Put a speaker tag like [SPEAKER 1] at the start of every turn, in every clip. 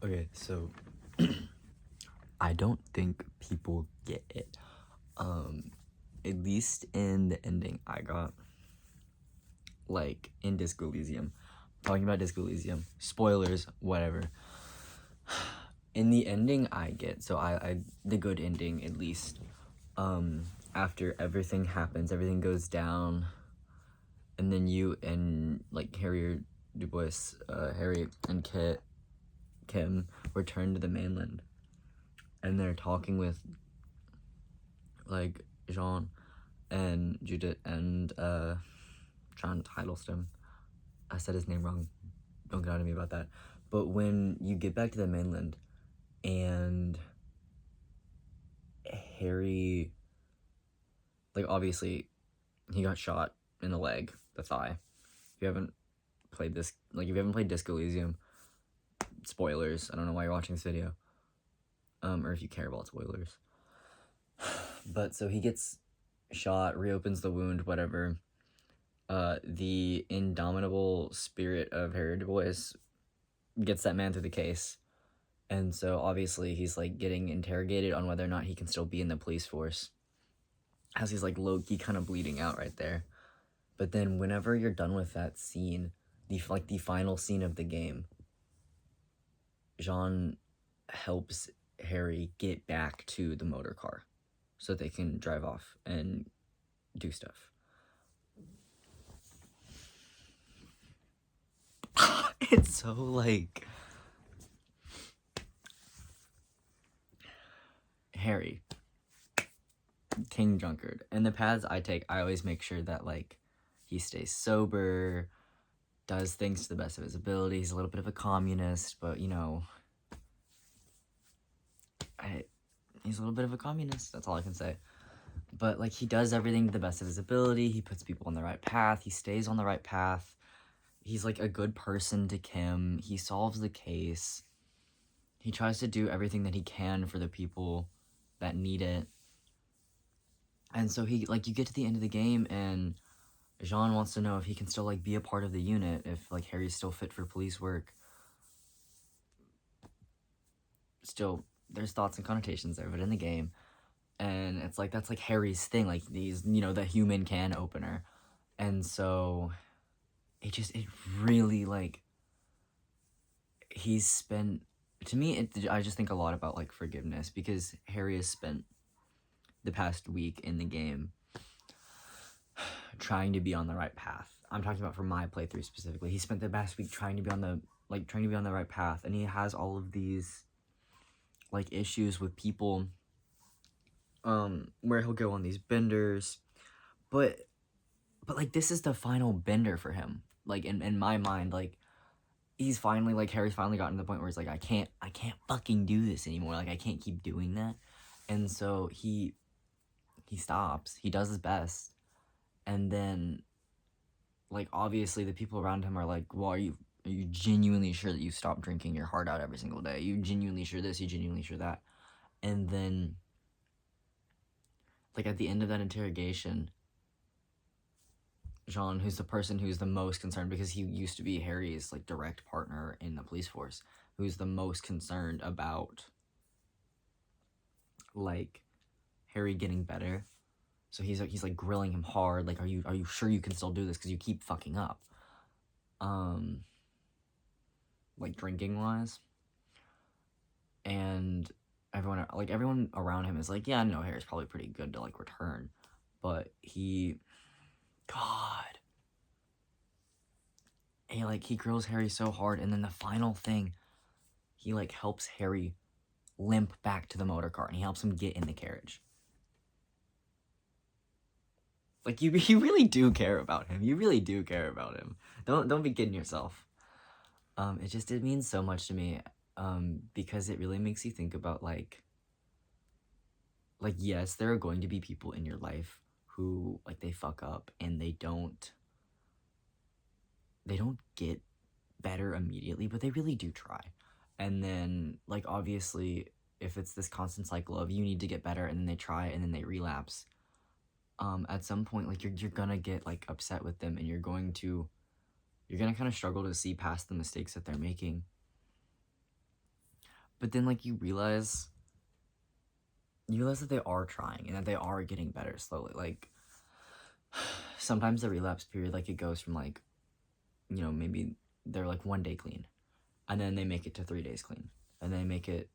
[SPEAKER 1] Okay, so I don't think people get it. At least in the ending I got, like in Disco Elysium. Talking about Disco Elysium. Spoilers, whatever. In the ending I get, so I the good ending at least. After everything happens, everything goes down, and then you and like Harry Dubois, Harry and Kim return to the mainland, and they're talking with like Jean and Judith and John Hiddleston. I said his name wrong. Don't get on to me about that. But when you get back to the mainland and Harry, like obviously he got shot in the leg, the thigh. If you haven't played this, like if you haven't played Disco Elysium, spoilers. I don't know why you're watching this video. Or if you care about spoilers. But so he gets shot, reopens the wound, whatever. The indomitable spirit of Harry Dubois gets that man through the case. And so obviously he's like getting interrogated on whether or not he can still be in the police force, as he's like low-key kind of bleeding out right there. But then whenever you're done with that scene, the final scene of the game, Jean helps Harry get back to the motor car so they can drive off and do stuff. It's so like Harry, King Drunkard. And the paths I take, I always make sure that like he stays sober, does things to the best of his ability. He's a little bit of a communist, but you know, he's a little bit of a communist. That's all I can say. But like he does everything to the best of his ability. He puts people on the right path. He stays on the right path. He's like a good person to Kim. He solves the case. He tries to do everything that he can for the people that need it. And so he like you get to the end of the game and Jean wants to know if he can still like be a part of the unit, if like Harry's still fit for police work. Still, there's thoughts and connotations there, but in the game, and it's like that's like Harry's thing, like these, you know, the human can opener. And so it really like he's spent, to me I just think a lot about like forgiveness, because Harry has spent the past week in the game trying to be on the right path. I'm talking about for my playthrough specifically. He spent the past week trying to be on the right path, and he has all of these like issues with people where he'll go on these benders, but like this is the final bender for him, like in my mind. Like he's finally like Harry's finally gotten to the point where he's like I can't fucking do this anymore, like I can't keep doing that. And so he stops, he does his best, and then like obviously the people around him are like, well, are you genuinely sure that you stopped drinking your heart out every single day? You genuinely sure this? You genuinely sure that? And then like at the end of that interrogation, Jean, who's the person who's the most concerned, because he used to be Harry's like direct partner in the police force, who's the most concerned about like Harry getting better. So he's like grilling him hard, like, are you sure you can still do this, because you keep fucking up, like drinking wise. And everyone around him is like, yeah, no, Harry's probably pretty good to like return, but God, he grills Harry so hard, and then the final thing, he like helps Harry limp back to the motor car, and he helps him get in the carriage. Like you really do care about him. You really do care about him. Don't be kidding yourself. It means so much to me, because it really makes you think about like yes, there are going to be people in your life who like they fuck up and they don't get better immediately, but they really do try. And then like obviously if it's this constant cycle of you need to get better, and then they try and then they relapse, at some point like you're gonna get like upset with them, and you're gonna kind of struggle to see past the mistakes that they're making. But then, like, you realize that they are trying and that they are getting better slowly. Like, sometimes the relapse period, like, it goes from, like, you know, maybe they're like 1 day clean, and then they make it to 3 days clean, and they make it,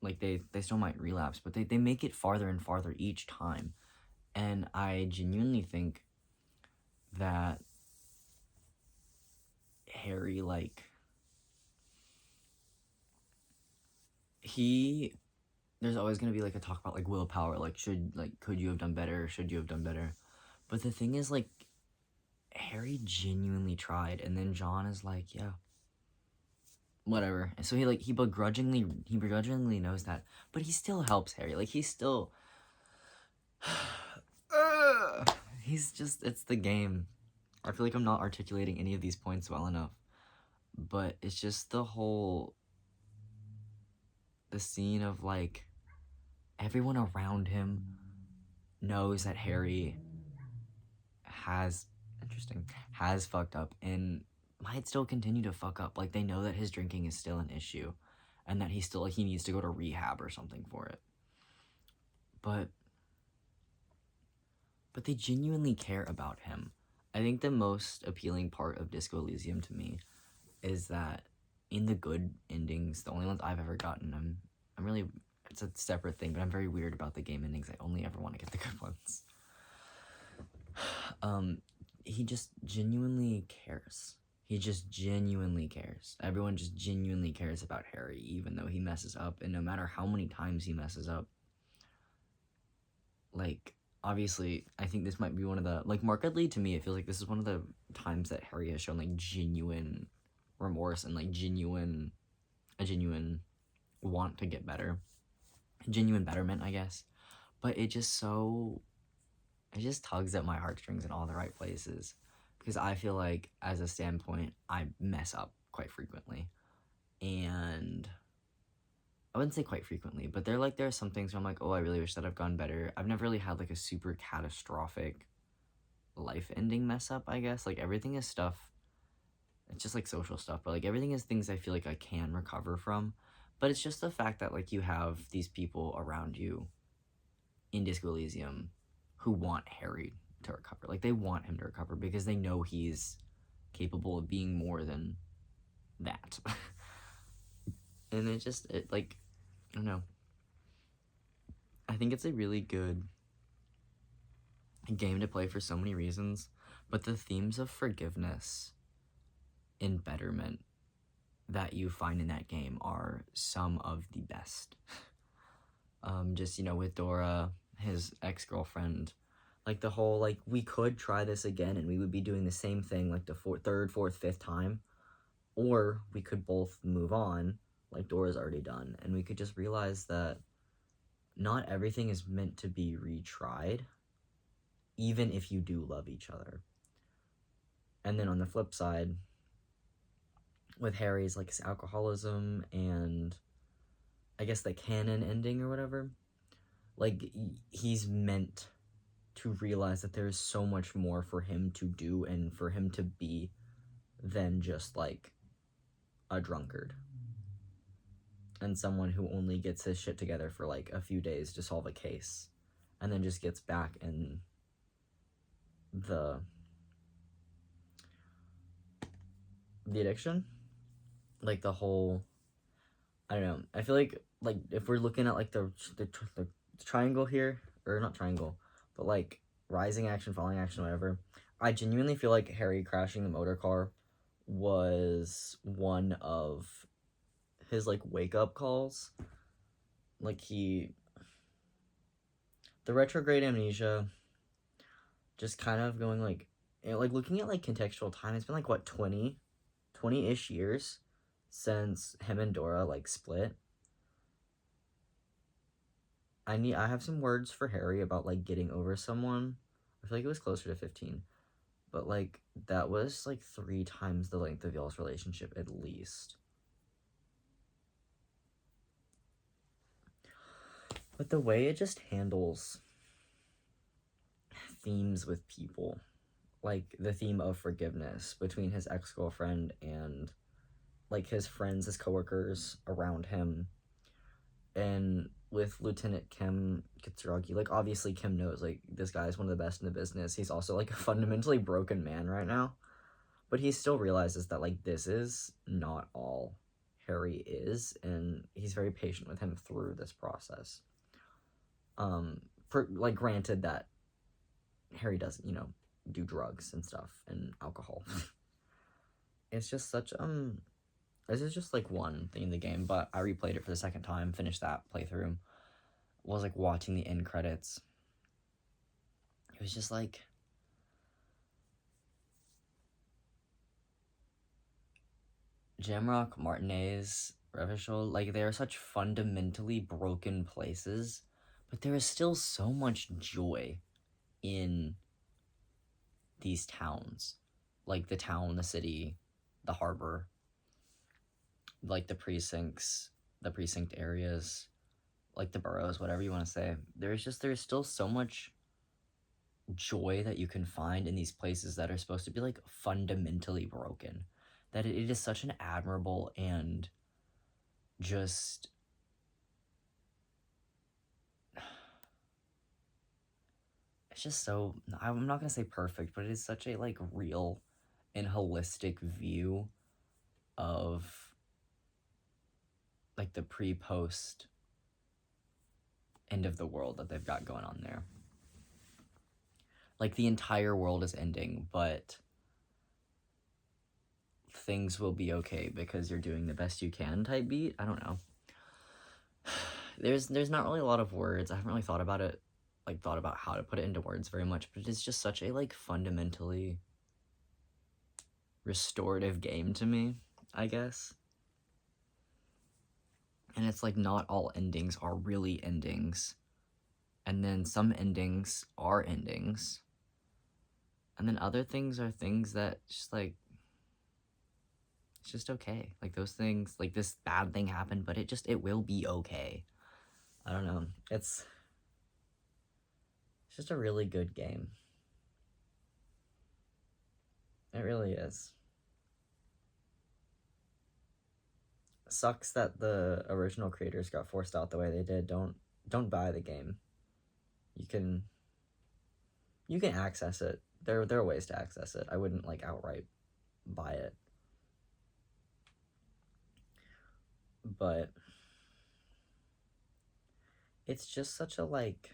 [SPEAKER 1] like, they still might relapse, but they make it farther and farther each time. And I genuinely think that Harry, like, there's always going to be, like, a talk about, like, willpower, like, could you have done better, should you have done better? But the thing is, like, Harry genuinely tried, and then John is like, yeah, whatever. And so he begrudgingly knows that, but he still helps Harry. Like, he's still, he's just, it's the game. I feel like I'm not articulating any of these points well enough, but it's just the scene of, like, everyone around him knows that Harry has fucked up and might still continue to fuck up. Like, they know that his drinking is still an issue and that he needs to go to rehab or something for it. But they genuinely care about him. I think the most appealing part of Disco Elysium to me is that in the good endings, the only ones I've ever gotten, I'm really, it's a separate thing, but I'm very weird about the game endings. I only ever want to get the good ones. He just genuinely cares. He just genuinely cares. Everyone just genuinely cares about Harry, even though he messes up, and no matter how many times he messes up. Like, obviously, I think this might be one of the, like, markedly to me, it feels like this is one of the times that Harry has shown, like, genuine remorse and, like, a genuine want to get better. Genuine betterment, I guess. But it just tugs at my heartstrings in all the right places. Because I feel like, as a standpoint, I mess up quite frequently. And I wouldn't say quite frequently, but there are some things where I'm like, oh, I really wish that I've gone better. I've never really had, like, a super catastrophic life-ending mess-up, I guess. Like, everything is stuff, it's just, like, social stuff, but, like, everything is things I feel like I can recover from. But it's just the fact that, like, you have these people around you in Disco Elysium who want Harry to recover. Like, they want him to recover because they know he's capable of being more than that. And like, I don't know. I think it's a really good game to play for so many reasons, but the themes of forgiveness and betterment that you find in that game are some of the best. Just, you know, with Dora, his ex-girlfriend, like, the whole, like, we could try this again and we would be doing the same thing, like, the third, fourth, fifth time, or we could both move on, like Dora's already done, and we could just realize that not everything is meant to be retried, even if you do love each other. And then on the flip side, with Harry's, like, his alcoholism and I guess the canon ending or whatever, like, he's meant to realize that there's so much more for him to do and for him to be than just, like, a drunkard and someone who only gets his shit together for, like, a few days to solve a case and then just gets back in the addiction. Like, the whole, I don't know, I feel like if we're looking at, like, the triangle here, or not triangle, but, like, rising action, falling action, whatever, I genuinely feel like Harry crashing the motor car was one of his, like, wake-up calls. Like, the retrograde amnesia, just kind of going, like, you know, like, looking at, like, contextual time, it's been, like, what, 20-ish years since him and Dora, like, split. I have some words for Harry about, like, getting over someone. I feel like it was closer to 15. But, like, that was, like, 3 times the length of y'all's relationship, at least. But the way it just handles themes with people, like the theme of forgiveness between his ex-girlfriend and, like, his friends, his coworkers around him, And with Lieutenant Kim Kitsuragi, like, obviously Kim knows, like, this guy is one of the best in the business. He's also, like, a fundamentally broken man right now. But he still realizes that, like, this is not all Harry is, and he's very patient with him through this process. Like, granted that Harry doesn't, do drugs and stuff and alcohol. It's just such, this is just, like, one thing in the game, but I replayed it for the second time, finished that playthrough, was, like, watching the end credits. It was just, like, Jamrock, Martinez, Revachol, like, they are such fundamentally broken places, but there is still so much joy in these towns. Like, the town, the city, the harbor, like, the precincts, the precinct areas, like, the boroughs, whatever you want to say. There's still so much joy that you can find in these places that are supposed to be, like, fundamentally broken, that it is such an admirable and just it's just so, I'm not gonna say perfect, but it is such a, like, real and holistic view of, like, the pre-post end of the world that they've got going on there. Like, the entire world is ending, but things will be okay because you're doing the best you can type beat. I don't know. There's not really a lot of words. I haven't really thought about it, like, thought about how to put it into words very much, but it's just such a, like, fundamentally restorative game to me, I guess. And it's like, not all endings are really endings, and then some endings are endings, and then other things are things that just, like, it's just okay. Like, those things, like, this bad thing happened, but it will be okay. I don't know. It's just a really good game. It really is. Sucks that the original creators got forced out the way they did. Don't buy the game. You can access it. There are ways to access it. I wouldn't, like, outright buy it. But it's just such a, like,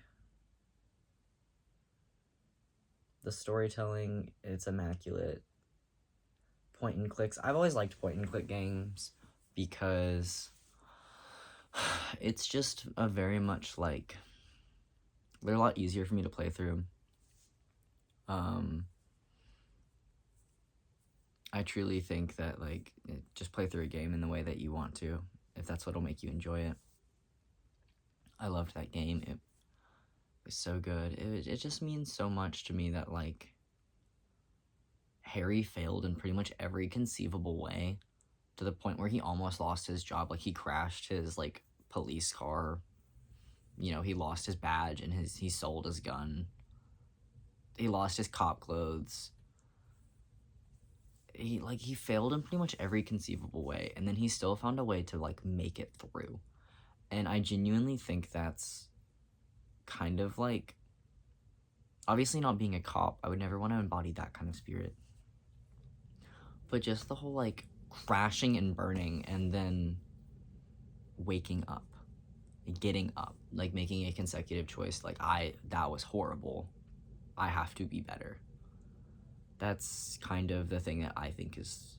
[SPEAKER 1] the storytelling, it's immaculate. Point and clicks. I've always liked point and click games because it's just a very much, like, they're a lot easier for me to play through. I truly think that, like, just play through a game in the way that you want to, if that's what'll make you enjoy it. I loved that game. It was so good. It just means so much to me that, like, Harry failed in pretty much every conceivable way, to the point where he almost lost his job. Like, he crashed his, like, police car. He lost his badge and he sold his gun. He lost his cop clothes. He failed in pretty much every conceivable way, and then he still found a way to, like, make it through. And I genuinely think that's kind of, like, obviously not being a cop, I would never want to embody that kind of spirit. But just the whole, like, crashing and burning and then waking up, getting up, like, making a consecutive choice, like, that was horrible. I have to be better. That's kind of the thing that I think is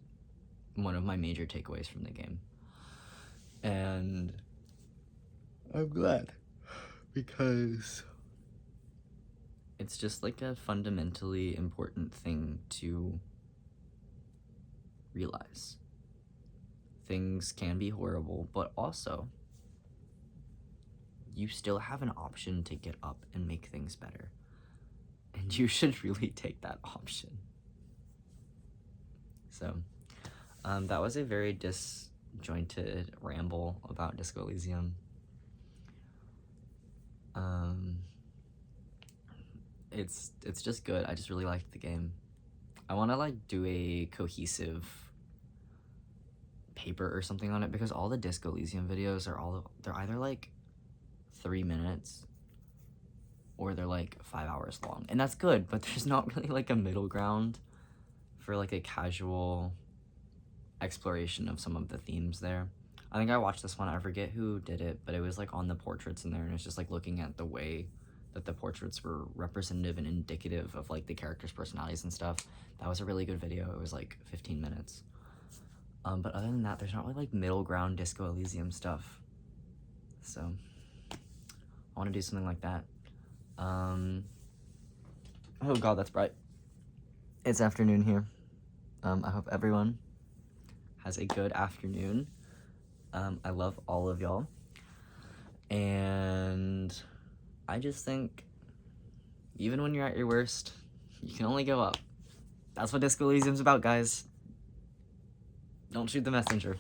[SPEAKER 1] one of my major takeaways from the game. And I'm glad, because it's just, like, a fundamentally important thing to realize. Things can be horrible, but also you still have an option to get up and make things better. And you should really take that option. So, that was a very disjointed ramble about Disco Elysium. It's just good. I just really liked the game. I want to, like, do a cohesive paper or something on it, because all the Disco Elysium videos they're either like 3 minutes or they're like 5 hours long, and that's good, but there's not really like a middle ground for like a casual exploration of some of the themes there. I think I watched this one, I forget who did it, but it was like on the portraits in there, and it's just like looking at the way that the portraits were representative and indicative of like the characters' personalities and stuff. That was a really good video. It was like 15 minutes. But other than that, there's not really like middle ground Disco Elysium stuff. So I want to do something like that. Oh god, that's bright. It's afternoon here. I hope everyone has a good afternoon. I love all of y'all. And I just think, even when you're at your worst, you can only go up. That's what Disco Elysium's about, guys. Don't shoot the messenger.